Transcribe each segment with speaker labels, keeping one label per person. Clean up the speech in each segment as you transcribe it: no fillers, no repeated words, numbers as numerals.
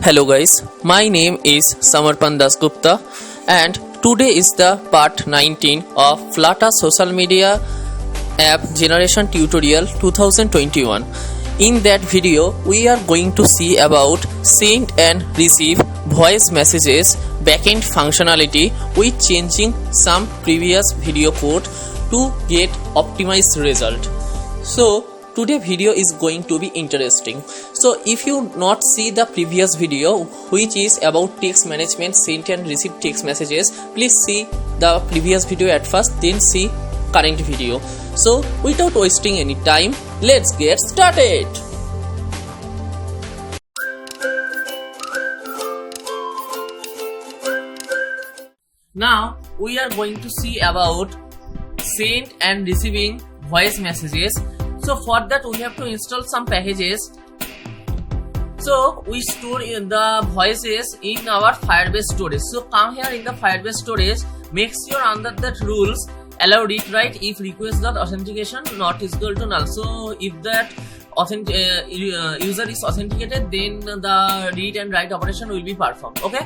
Speaker 1: Hello guys, my name is Samarpan Das Gupta and today is the part 19 of Flutter Social Media App Generation Tutorial 2021. In that video, we are going to see about send and receive voice messages backend functionality with changing some previous video code to get optimized result. So today video is going to be interesting. So if you not see the previous video which is about text management, send and receive text messages, please see the previous video at first, then see current video. So without wasting any time, let's get started. Now we are going to see about send and receiving voice messages. So for that we have to install some packages. So we store in the voices in our Firebase storage. So come here in the Firebase storage, make sure under that rules allow read write if request.authentication not is equal to null. So if that user is authenticated, then the read and write operation will be performed. Okay,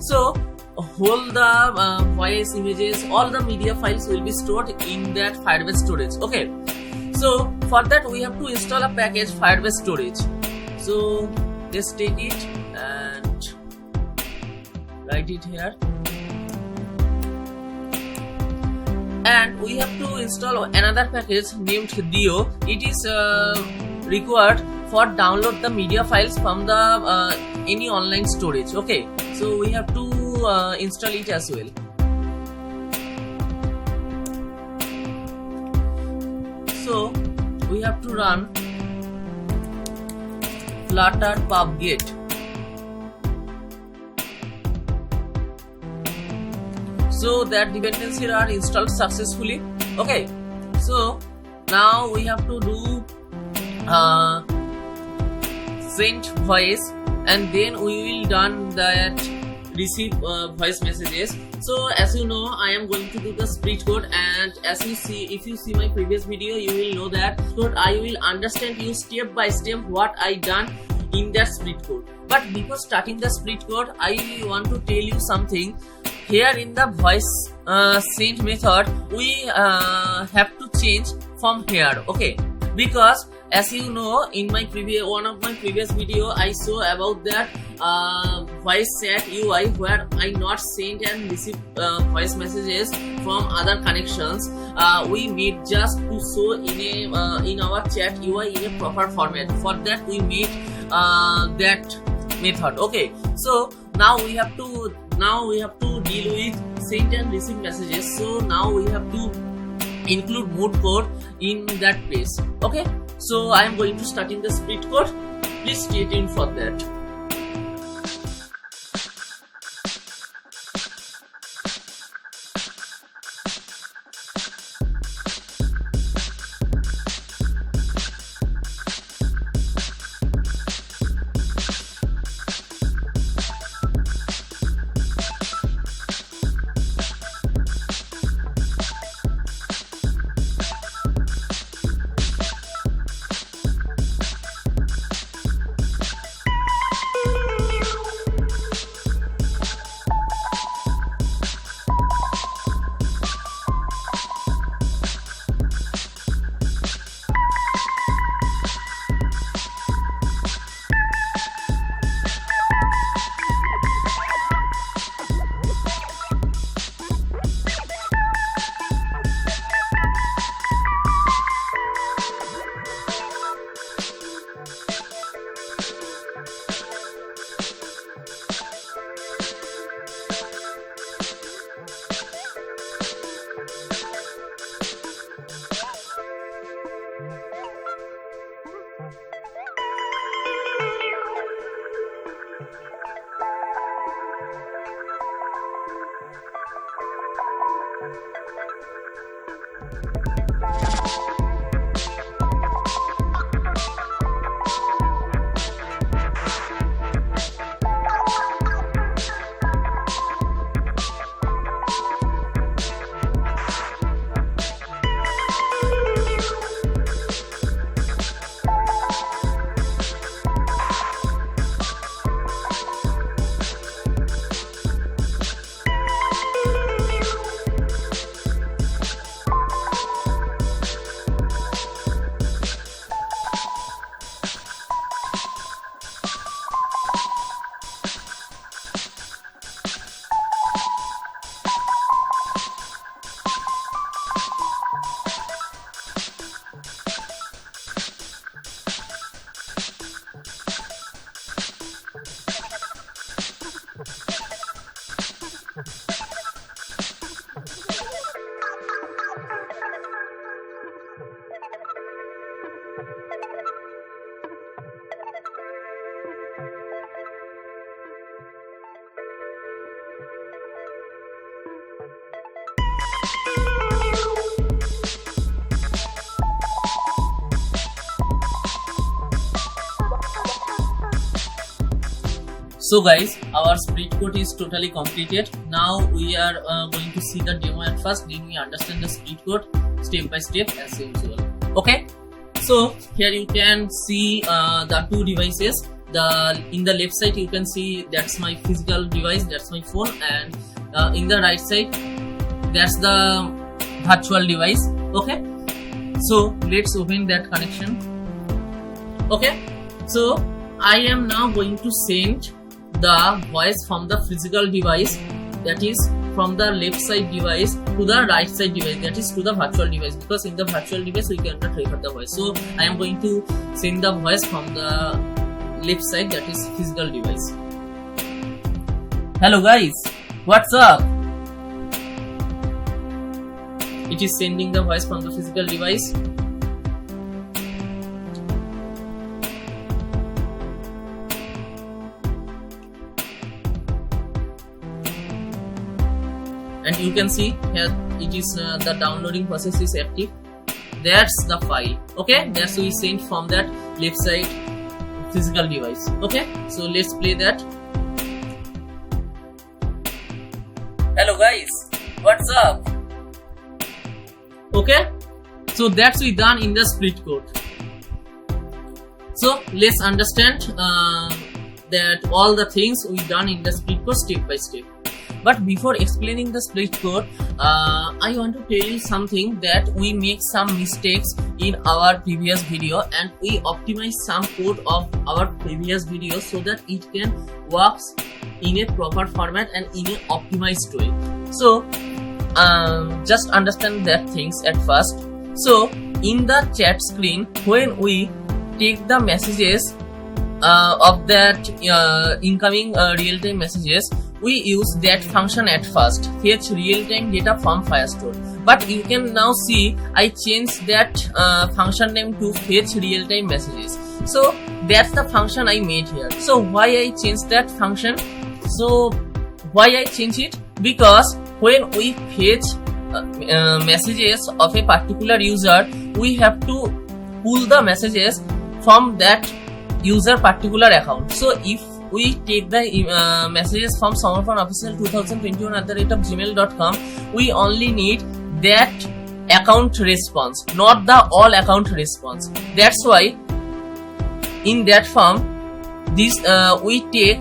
Speaker 1: so hold the voice, images, all the media files will be stored in that Firebase storage. Okay, so for that we have to install a package Firebase storage. So let's take it and write it here, and we have to install another package named Dio. It is required for download the media files from the any online storage. Okay, so we have to install it as well. So we have to run flutter pub-get. So that dependencies are installed successfully. Okay, so now we have to do send voice, and then we will done that receive voice messages. So as you know, I am going to do the split code, and as you see, if you see my previous video, you will know that code I will understand you step by step what I done in that split code. But before starting the split code, I want to tell you something. Here in the voice send method, we have to change from here. Okay, because as you know, in my one of my previous video, I saw about that voice chat UI where I not send and receive voice messages from other connections. We made just to show in our chat UI in a proper format. For that we made that method. Okay, so now we have to deal with send and receive messages. So now we have to include mode code in that place. Okay, so I am going to starting the split code. Please stay tuned for that. So guys, our split code is totally completed. Now we are going to see the demo at first, then we understand the split code step by step as usual. Okay, so here you can see the two devices. In the left side you can see that's my physical device, that's my phone, and in the right side that's the virtual device. Okay, so let's open that connection. Okay, so I am now going to send the voice from the physical device, that is from the left side device, to the right side device, that is to the virtual device, because in the virtual device we cannot record the voice. So I am going to send the voice from the left side, that is physical device. Hello guys, what's up? It is sending the voice from the physical device. And you can see here it is the downloading process is active. That's the file. Okay, that's we sent from that left side physical device. Okay, so let's play that. Hello guys, what's up? Okay, so that's we done in the split code. So let's understand that all the things we done in the split code step by step. But before explaining the split code, I want to tell you something, that we make some mistakes in our previous video and we optimize some code of our previous video so that it can work in a proper format and in an optimized way. So just understand that things at first. So in the chat screen, when we take the messages of that incoming real-time messages, we use that function at first, fetch real-time data from Firestore. But you can now see I changed that function name to fetch real-time messages. So that's the function I made here. So why I changed that function? So why I change it? Because when we fetch messages of a particular user, we have to pull the messages from that user particular account. So if we take the messages from samarpanofficial2021@gmail.com, we only need that account response, not the all account response. That's why in that form this we take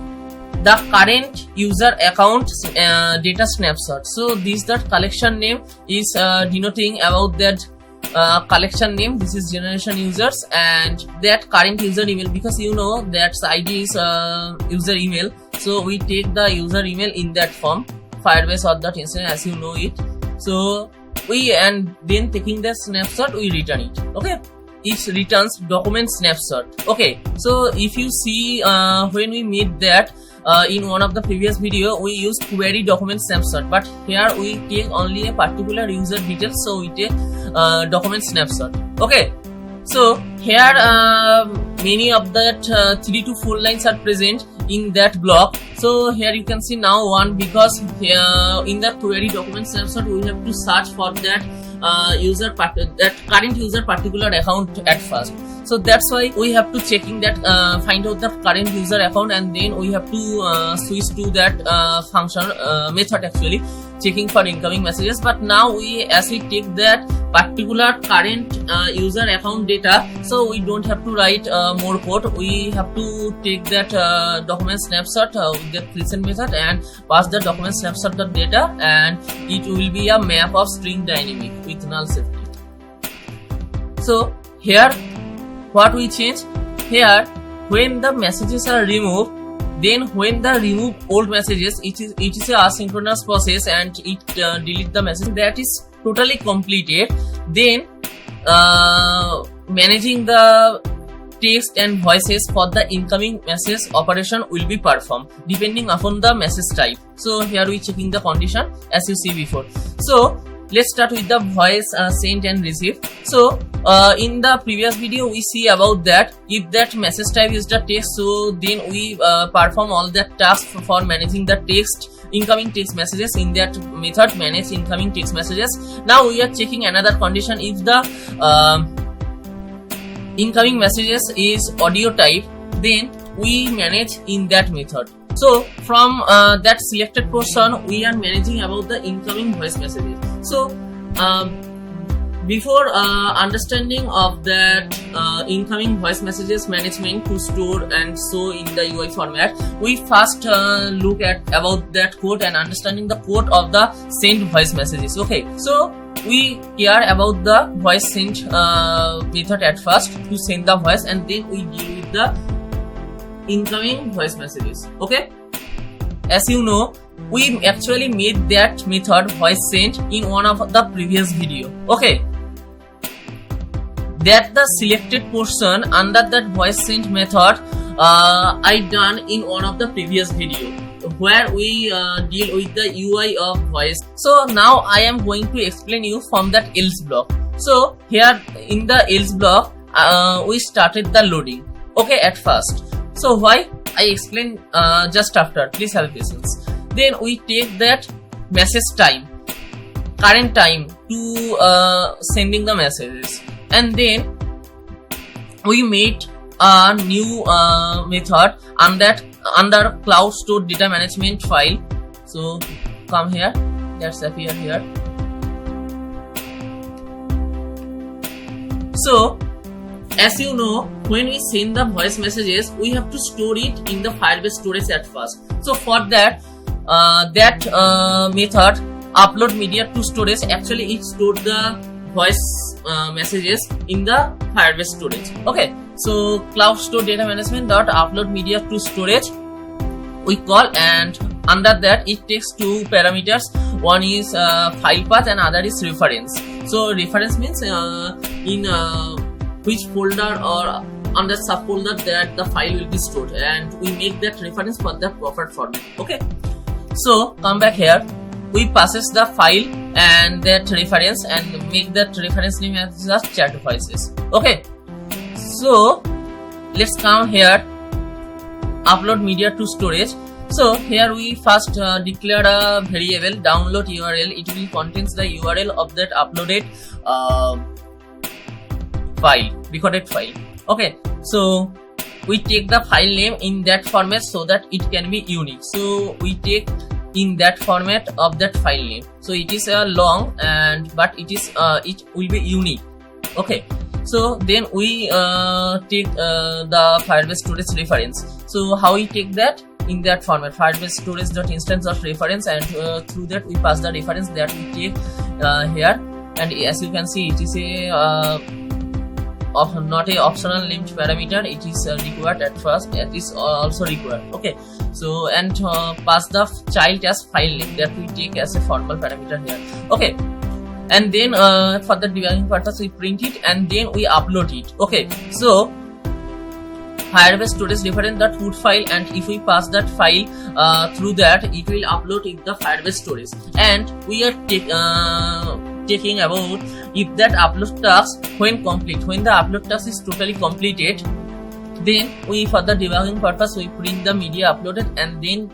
Speaker 1: the current user account data snapshot. So this that collection name is denoting about that collection name. This is generation users, and that current user email, because you know that ID is user email, so we take the user email in that form, Firebase or that instance as you know it. So we, and then taking the snapshot we return it. Okay, it returns document snapshot. Okay, so if you see when we made that in one of the previous video, we use query document snapshot, but here we take only a particular user details, so we take document snapshot. Okay, so here many of that 3 to 4 lines are present in that block. So here you can see now one, because in the query document snapshot we have to search for that that current user particular account at first. So that's why we have to checking that find out the current user account, and then we have to switch to that function method actually checking for incoming messages. But now we, as we take that particular current user account data, so we don't have to write more code. We have to take that document snapshot with the listen method and pass the document snapshot the data, and it will be a map of string dynamic with null safety. So here what we change here, when the messages are removed, then when the remove old messages, it is a asynchronous process and it delete the message. That is totally completed. Then managing the text and voices for the incoming message operation will be performed depending upon the message type. So here we checking the condition as you see before. So let's start with the voice sent and received. So in the previous video we see about that if that message type is the text, so then we perform all that task for managing the text incoming text messages in that method manage incoming text messages. Now we are checking another condition. If the incoming messages is audio type, then we manage in that method. So from that selected portion we are managing about the incoming voice messages. So before understanding of that incoming voice messages management to store and show in the UI format, we first look at about that code and understanding the code of the send voice messages. Okay, so we care about the voice send method at first to send the voice, and then we deal with the incoming voice messages. Okay, as you know, we actually made that method voice send in one of the previous video. Okay, that the selected portion under that voice send method I done in one of the previous video where we deal with the UI of voice. So now I am going to explain you from that else block. So here in the else block we started the loading. Okay, at first. So why? I explain just after. Please have patience. Then we take that message time, current time to sending the messages, and then we made a new method under cloud store data management file. So come here, let's appear here. So as you know, when we send the voice messages, we have to store it in the Firebase storage at first. So for that method upload media to storage, actually it stored the voice messages in the Firebase storage. Okay, so cloud store data management dot upload media to storage we call, and under that it takes two parameters. One is file path and other is reference. So reference means in which folder or under subfolder that the file will be stored, and we make that reference for the proper format. Okay, so come back here, we process the file and that reference and make that reference name as just chat voices. Okay, so let's come here, upload media to storage. So here we first declare a variable download URL. It will contains the URL of that uploaded file, recorded file. Okay, so we take the file name in that format so that it can be unique. So we take in that format of that file name. So it is long and but it will be unique. Okay, so then we take the Firebase storage reference. So how we take that? In that format, Firebase storage.instance.reference, and through that we pass the reference that we take here. And as you can see, it is a not a optional linked parameter. It is required at first. It is also required. Okay, so and pass the child as file name that we take as a formal parameter here. Okay, and then for the debugging purpose we print it and then we upload it. Okay, so Firebase storage reference.put file, and if we pass that file through that, it will upload in the Firebase storage. And we are taking about if that upload task when complete, when the upload task is totally completed, then we for the debugging purpose we print the media uploaded, and then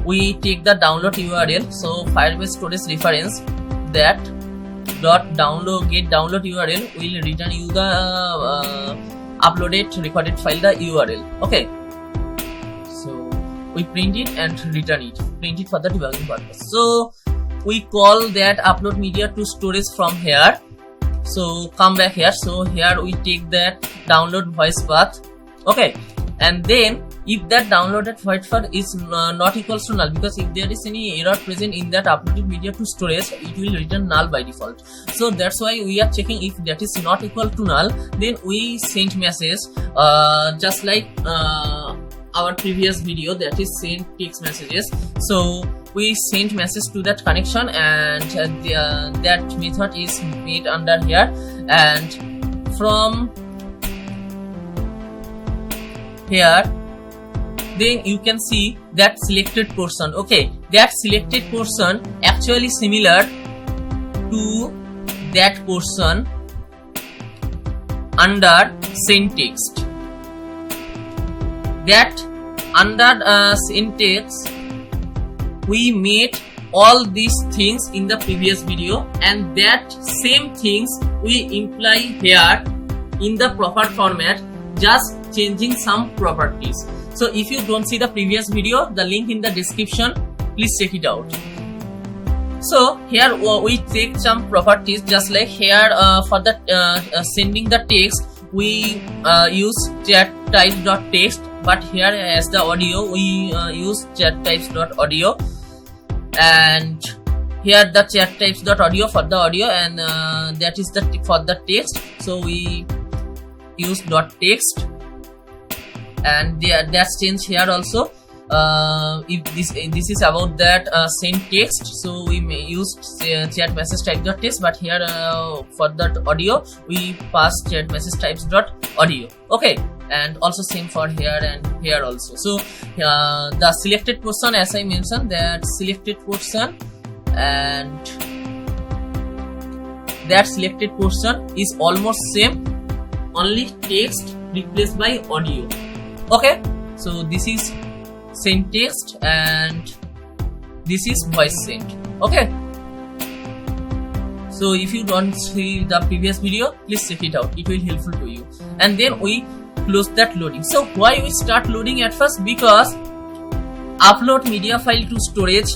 Speaker 1: we take the download URL. So Firebase storage reference that dot download get download URL will return you the uploaded recorded file, the URL. Okay, so we print it and return it, print it for the debugging purpose. So we call that upload media to storage from here. So come back here. So here we take that download voice path. Okay, and then if that downloaded voice path is not equals to null, because if there is any error present in that uploaded media to storage, it will return null by default. So that's why we are checking if that is not equal to null, then we send message just like our previous video, that is send text messages. So we send message to that connection, and that method is made under here, and from here then you can see that selected portion. Okay, that selected portion actually similar to that portion under send text. That under send text we made all these things in the previous video, and that same things we imply here in the proper format, just changing some properties. So if you don't see the previous video, the link in the description, please check it out. So here we take some properties, just like here for the sending the text we use chat types.text, but here as the audio we use chat types.audio, and here the chat types.audio for the audio, and that is the for the text, so we use .text, and that's changed here also. If this is about that send text, so we may use chat message type.text, but here for that audio we pass chat message types.audio. Okay, and also same for here and here also. So the selected portion, as I mentioned, that selected portion, and that selected portion is almost same, only text replaced by audio. Okay, so this is send text and this is voice send. Okay, so if you don't see the previous video, please check it out, it will be helpful to you. And then we close that loading. So why we start loading at first? Because upload media file to storage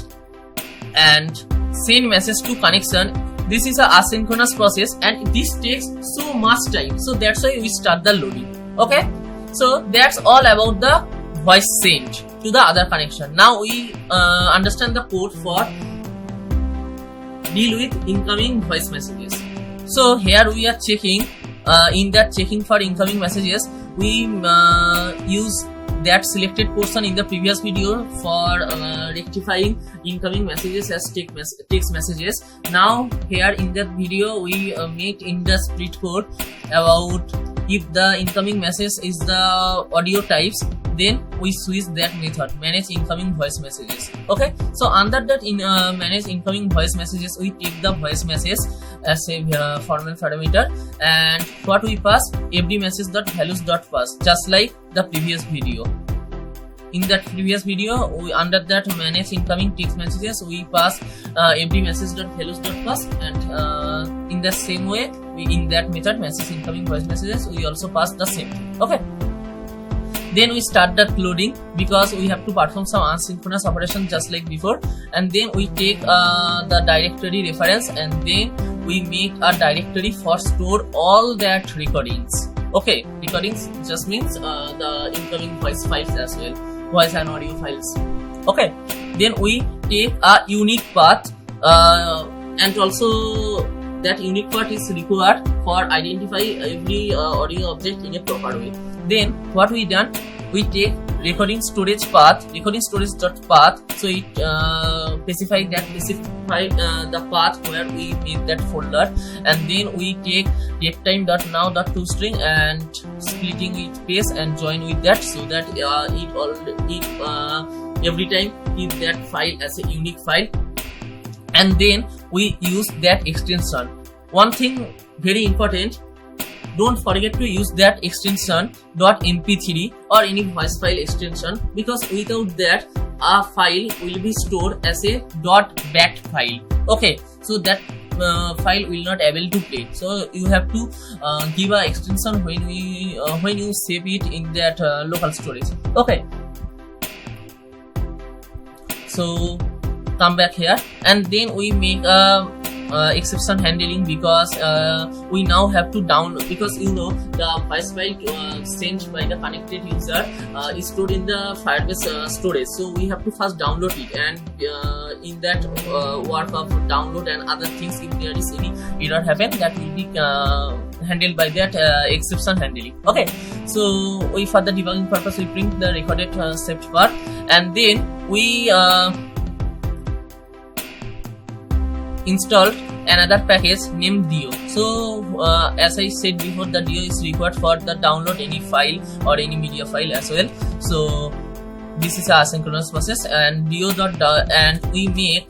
Speaker 1: and send message to connection, this is a asynchronous process and this takes so much time, so that's why we start the loading. Okay, so that's all about the voice send to the other connection. Now we understand the code for deal with incoming voice messages. So here we are checking, in that checking for incoming messages we use that selected portion in the previous video for rectifying incoming messages as text messages. Now here in that video we made in the split code about if the incoming message is the audio types, then we switch that method, manage incoming voice messages. Okay, so under that manage incoming voice messages, we take the voice message as a formal parameter, and what we pass, every message.values.pass, just like the previous video. In that previous video, we under that manage incoming text messages we pass every message.values.pass, and in the same way we in that method message incoming voice messages we also pass the same thing. Okay, then we start that loading because we have to perform some asynchronous operation just like before, and then we take the directory reference, and then we make a directory for store all that recordings. Okay, recordings just means the incoming voice files as well, voice and audio files. Okay, then we take a unique path, and also that unique path is required for identify every audio object in a proper way. Then what we done, we take recording storage path, recording storage.path, so it specify the path where we make that folder, and then we take reptime.now.toString and splitting with paste and join with that, so that every time keep that file as a unique file, and then we use that extension. One thing very important, don't forget to use that extension .mp3 or any voice file extension, because without that a file will be stored as a .bat file. Okay, so that file will not able to play, so you have to give a extension when you save it in that local storage. Okay, so come back here, and then we make a exception handling, because we now have to download, because you know the voice file sent by the connected user is stored in the Firebase storage, so we have to first download it, and in that work of download and other things, if there is any error happen, that will be handled by that exception handling. Okay, so we for the debugging purpose we print the recorded saved part, and then we installed another package named Dio. So as I said before, the Dio is required for the download any file or any media file as well. So this is a asynchronous process, and Dio and we make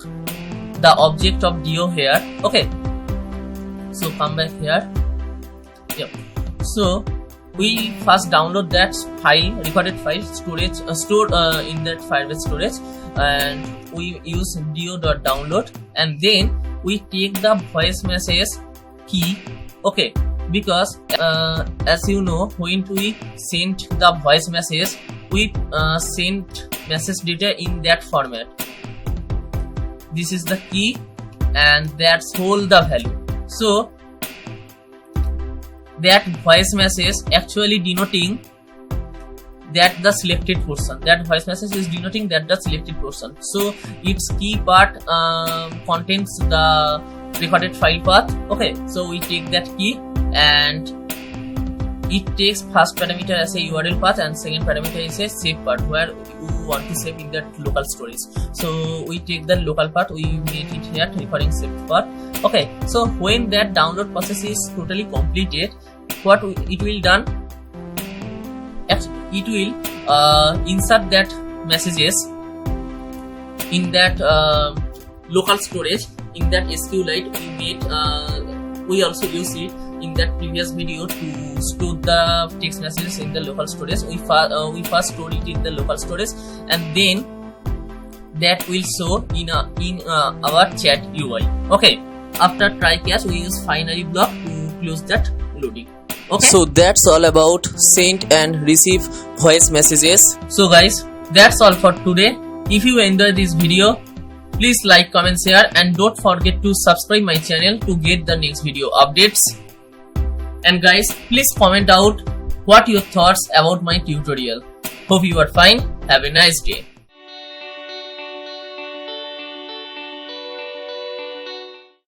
Speaker 1: the object of Dio here. Okay, So come back here. Yep. So we first download that file, recorded file, storage stored in that Firebase storage, and we use do.download, and then we take the voice message key. Okay, because as you know, when we send the voice message, we send message data in that format. This is the key, and that's hold the value. So that voice message actually denoting that the selected portion. That voice message is denoting that the selected portion. So its key part contains the recorded file path. Okay, so we take that key, and it takes first parameter as a URL path, and second parameter is a save part, where we want to save in that local storage. So we take the local part, we made it here recording saved part. Okay, so when that download process is totally completed, what it will done? It will insert that messages in that local storage, in that SQLite we made. We also use it in that previous video to store the text messages in the local storage. We first store it in the local storage, and then that will show in our chat UI. Okay, after try catch, we use finally block to close that loading. Okay, so that's all about send and receive voice messages. So guys, that's all for today. If you enjoyed this video, please like, comment, share, and don't forget to subscribe my channel to get the next video updates. And guys, please comment out what your thoughts about my tutorial. Hope you are fine. Have a nice day.